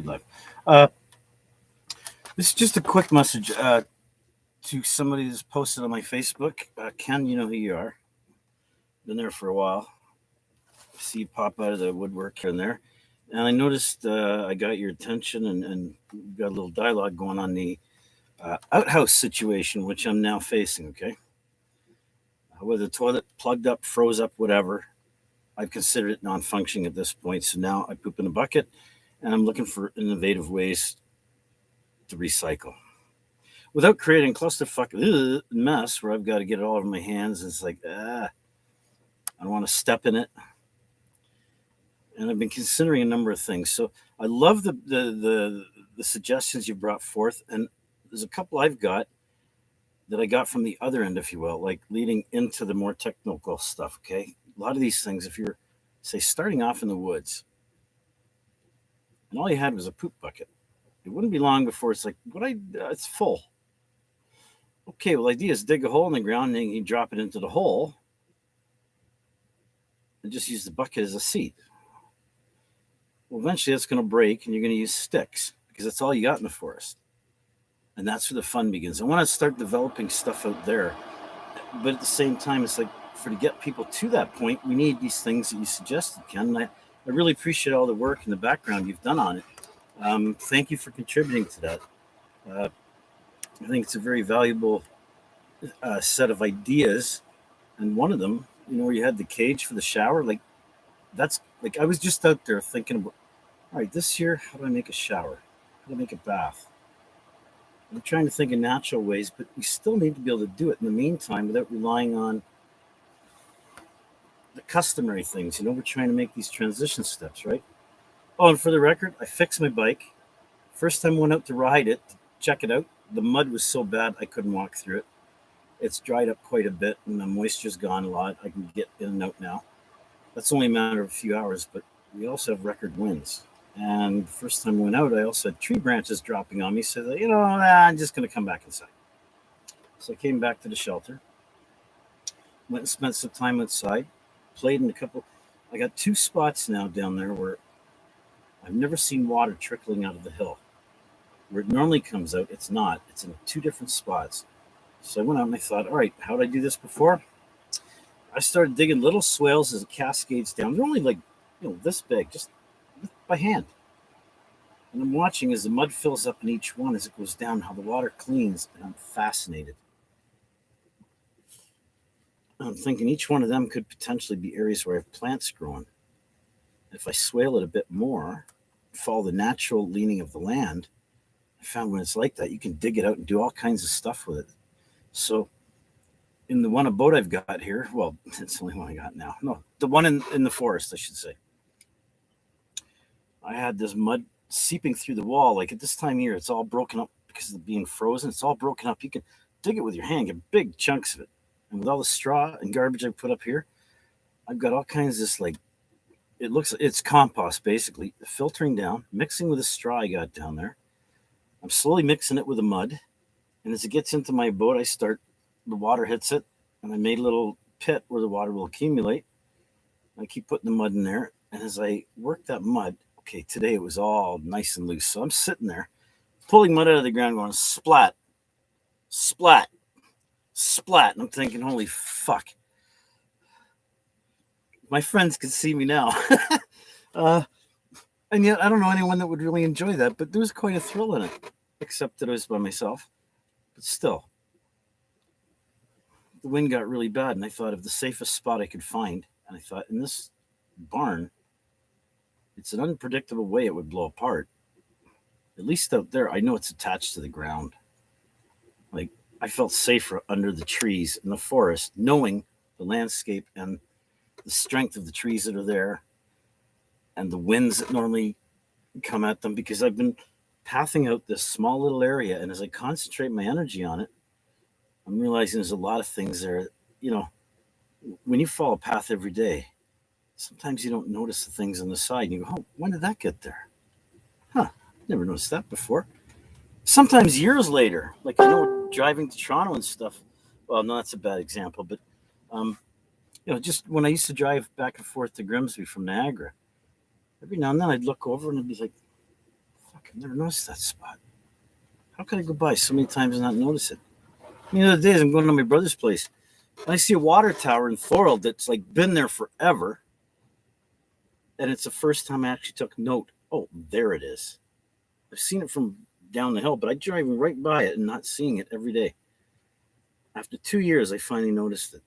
live. Uh, this is just a quick message to somebody that's posted on my Facebook. Ken, you know who you are. Been there for a while. See you pop out of the woodwork here and there. And I noticed I got your attention and we've got a little dialogue going on the outhouse situation, which I'm now facing, okay? Whether the toilet plugged up, froze up, whatever, I've considered it non functioning at this point. So now I poop in a bucket and I'm looking for innovative ways to recycle without creating a clusterfuck mess where I've got to get it all over my hands. It's like, I don't want to step in it. And I've been considering a number of things. So I love the suggestions you brought forth. And there's a couple I've got that I got from the other end, if you will, like leading into the more technical stuff, okay? A lot of these things, if you're, say, starting off in the woods, and all you had was a poop bucket, it wouldn't be long before it's like, it's full. Okay, well, the idea is dig a hole in the ground and you drop it into the hole and just use the bucket as a seat. Well, eventually that's going to break and you're going to use sticks because that's all you got in the forest. And that's where the fun begins. I want to start developing stuff out there. But at the same time, it's like to get people to that point, we need these things that you suggested, Ken. And I really appreciate all the work in the background you've done on it. Thank you for contributing to that. I think it's a very valuable set of ideas. And one of them, where you had the cage for the shower, that's like I was just out there thinking about, all right, this year, how do I make a shower? How do I make a bath? I'm trying to think of natural ways, but we still need to be able to do it in the meantime without relying on the customary things. We're trying to make these transition steps, right? Oh, and for the record, I fixed my bike. First time I went out to ride it, to check it out, the mud was so bad I couldn't walk through it. It's dried up quite a bit and the moisture's gone a lot. I can get in and out now. That's only a matter of a few hours, but we also have record winds. And the first time I went out, I also had tree branches dropping on me. So that, I'm just going to come back inside. So I came back to the shelter, went and spent some time outside, played in a couple. I got 2 spots now down there where I've never seen water trickling out of the hill. Where it normally comes out, it's not. It's in 2 different spots. So I went out and I thought, all right, how did I do this before? I started digging little swales as it cascades down. They're only like, this big, just by hand. And I'm watching as the mud fills up in each one as it goes down, how the water cleans, and I'm fascinated. I'm thinking each one of them could potentially be areas where I have plants growing. If I swale it a bit more, follow the natural leaning of the land, I found when it's like that, you can dig it out and do all kinds of stuff with it. So in the one boat I've got here, well, it's the only one I got now. No, the one in the forest, I should say. I had this mud seeping through the wall. Like at this time of year, it's all broken up because of being frozen. It's all broken up. You can dig it with your hand, get big chunks of it. And with all the straw and garbage I put up here, I've got all kinds of this, it's compost basically, filtering down, mixing with the straw I got down there. I'm slowly mixing it with the mud. And as it gets into my boat, the water hits it, and I made a little pit where the water will accumulate. I keep putting the mud in there. And as I work that mud, okay, today it was all nice and loose. So I'm sitting there, pulling mud out of the ground, going splat, splat, splat. And I'm thinking, holy fuck. My friends could see me now. And yet I don't know anyone that would really enjoy that, but there was quite a thrill in it, except that I was by myself. But still, the wind got really bad, and I thought of the safest spot I could find. And I thought, in this barn, it's an unpredictable way it would blow apart. At least out there, I know it's attached to the ground. Like, I felt safer under the trees in the forest, knowing the landscape and the strength of the trees that are there and the winds that normally come at them, because I've been pathing out this small little area. And as I concentrate my energy on it, I'm realizing there's a lot of things there. When you follow a path every day, sometimes you don't notice the things on the side. And you go, oh, when did that get there? Huh, never noticed that before. Sometimes years later, like I know driving to Toronto and stuff. Well, no, that's a bad example. But, just when I used to drive back and forth to Grimsby from Niagara, every now and then I'd look over and I'd be like, fuck, I've never noticed that spot. How could I go by so many times and not notice it? The other day, I'm going to my brother's place, and I see a water tower in Thorold that's like been there forever, and it's the first time I actually took note. Oh, there it is. I've seen it from down the hill, but I drive right by it and not seeing it every day. After 2 years, I finally noticed it.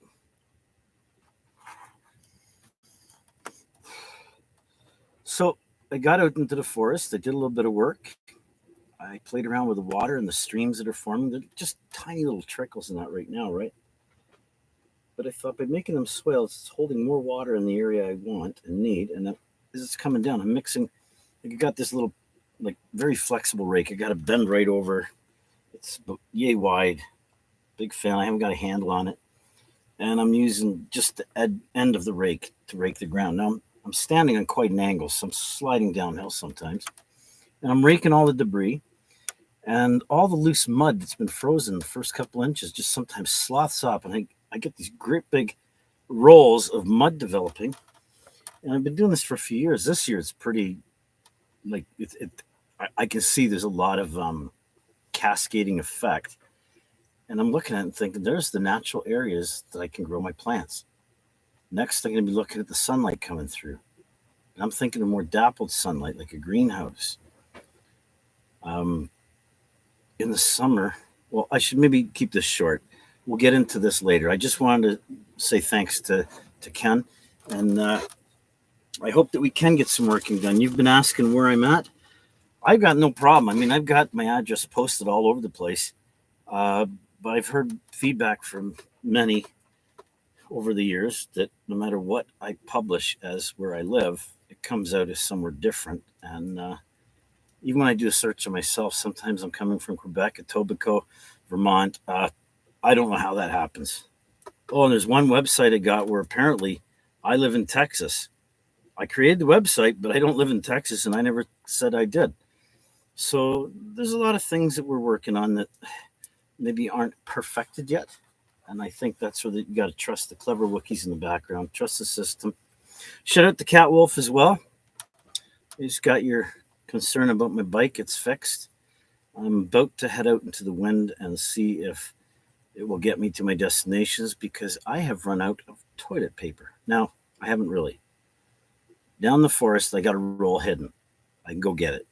So I got out into the forest. I did a little bit of work. I played around with the water and the streams that are forming. They're just tiny little trickles in that right now, right? But I thought by making them swales, it's holding more water in the area I want and need. And as it's coming down, I'm mixing. Like I got this little, like very flexible rake. I got to bend right over. It's yay wide. Big fan. I haven't got a handle on it. And I'm using just the end of the rake to rake the ground. Now I'm standing on quite an angle, so I'm sliding downhill sometimes. And I'm raking all the debris. And all the loose mud that's been frozen the first couple inches just sometimes sloths up. And I get these great big rolls of mud developing. And I've been doing this for a few years. This year it's pretty, like, I can see there's a lot of cascading effect. And I'm looking at it and thinking, there's the natural areas that I can grow my plants. Next, I'm going to be looking at the sunlight coming through. And I'm thinking of more dappled sunlight, like a greenhouse. In the summer, well, I should maybe keep this short. We'll get into this later. I just wanted to say thanks to Ken. And I hope that we can get some working done. You've been asking where I'm at. I've got no problem. I mean, I've got my address posted all over the place. But I've heard feedback from many over the years that no matter what I publish as where I live, it comes out as somewhere different. And even when I do a search of myself, sometimes I'm coming from Quebec, Etobicoke, Vermont. I don't know how that happens. Oh, and there's one website I got where apparently I live in Texas. I created the website, but I don't live in Texas, and I never said I did. So there's a lot of things that we're working on that maybe aren't perfected yet. And I think that's where you got to trust the clever Wookiees in the background, trust the system. Shout out to Cat Wolf as well. You just got your concern about my bike. It's fixed. I'm about to head out into the wind and see if it will get me to my destinations because I have run out of toilet paper. Now, I haven't really. Down the forest, I got a roll hidden. I can go get it.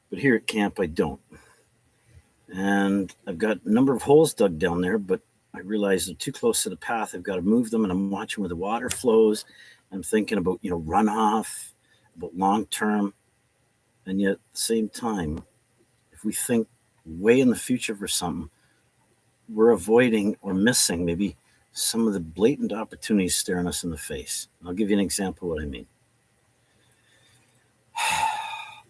But here at camp, I don't. And I've got a number of holes dug down there, but I realize they're too close to the path. I've got to move them, and I'm watching where the water flows. I'm thinking about, runoff, about long term. And yet at the same time, if we think way in the future for something, we're avoiding or missing maybe some of the blatant opportunities staring us in the face. I'll give you an example of what I mean.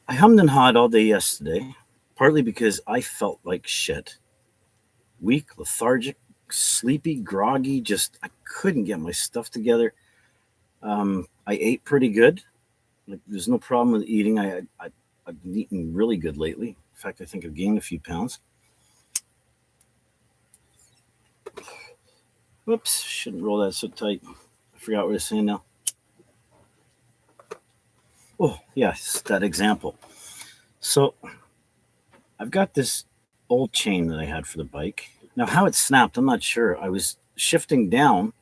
I hummed and hawed all day yesterday, partly because I felt like shit. Weak, lethargic, sleepy, groggy, I couldn't get my stuff together. I ate pretty good. Like, there's no problem with eating. I've been eating really good lately. In fact, I think I've gained a few pounds. Whoops, shouldn't roll that so tight. I forgot what I was saying now. Oh, yes, that example. So I've got this old chain that I had for the bike. Now, how it snapped, I'm not sure. I was shifting down,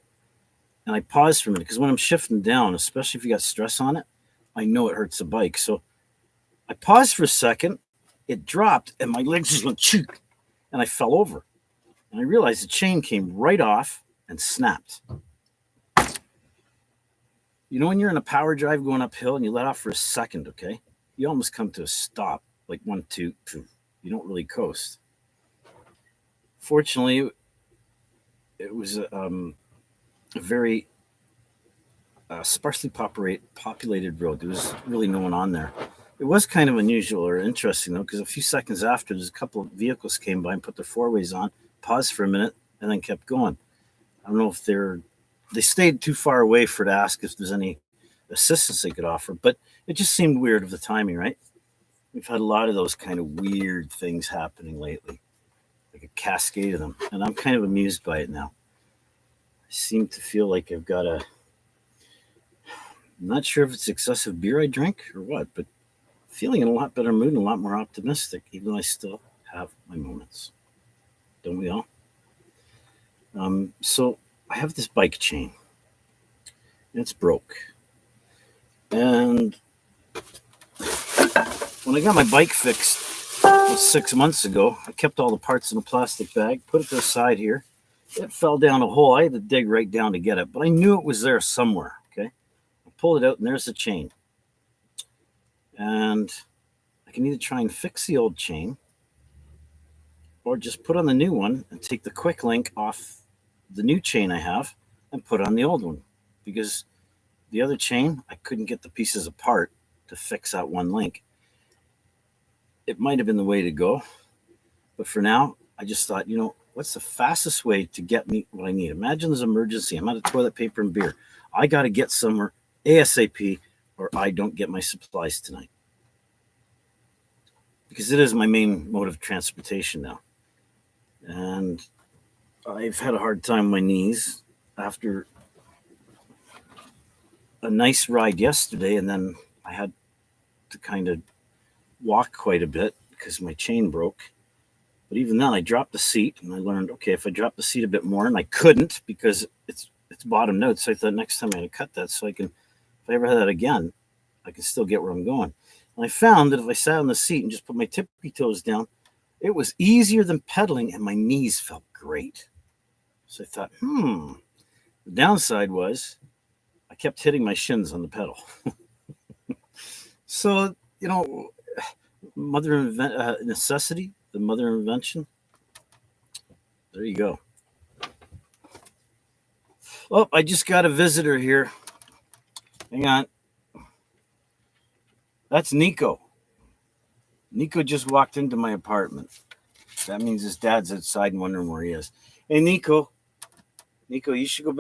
and I paused for a minute, because when I'm shifting down, especially if you got stress on it, I know it hurts the bike. So I paused for a second, it dropped, and my legs just went chook, and I fell over. And I realized the chain came right off and snapped. When you're in a power drive going uphill and you let off for a second, okay? You almost come to a stop, like 1, 2, 2. You don't really coast. Fortunately, it was a very sparsely populated road. There was really no one on there. It was kind of unusual or interesting, though, because a few seconds after, there's a couple of vehicles came by and put their four-ways on, paused for a minute, and then kept going. I don't know if they stayed too far away to ask if there's any assistance they could offer, but it just seemed weird of the timing, right? We've had a lot of those kind of weird things happening lately, like a cascade of them, and I'm kind of amused by it now. I seem to feel like I've got I'm not sure if it's excessive beer I drink or what, but feeling in a lot better mood and a lot more optimistic, even though I still have my moments. Don't we all? So I have this bike chain, and it's broke. And when I got my bike fixed 6 months ago, I kept all the parts in a plastic bag, put it to the side here. It fell down a hole. I had to dig right down to get it, but I knew it was there somewhere. Okay, I pulled it out, and there's the chain. And I can either try and fix the old chain, or just put on the new one and take the quick link off the new chain I have and put on the old one, because the other chain, I couldn't get the pieces apart to fix that one link. It might have been the way to go, but for now, I just thought, what's the fastest way to get me what I need? Imagine there's an emergency. I'm out of toilet paper and beer. I got to get somewhere ASAP, or I don't get my supplies tonight, because it is my main mode of transportation now. And I've had a hard time with my knees after a nice ride yesterday, and then I had to kind of walk quite a bit because my chain broke. But even then, I dropped the seat, and I learned, okay, if I drop the seat a bit more, and I couldn't because it's bottomed out, so I thought next time I had to cut that so I can, if I ever had that again, I can still get where I'm going. And I found that if I sat on the seat and just put my tippy toes down, it was easier than pedaling, and my knees felt great. So I thought, the downside was I kept hitting my shins on the pedal. So, necessity, the mother of invention. There you go. Oh, I just got a visitor here. Hang on. That's Nico. Nico just walked into my apartment. That means his dad's outside and wondering where he is. Hey, Nico. Nico, you should go back.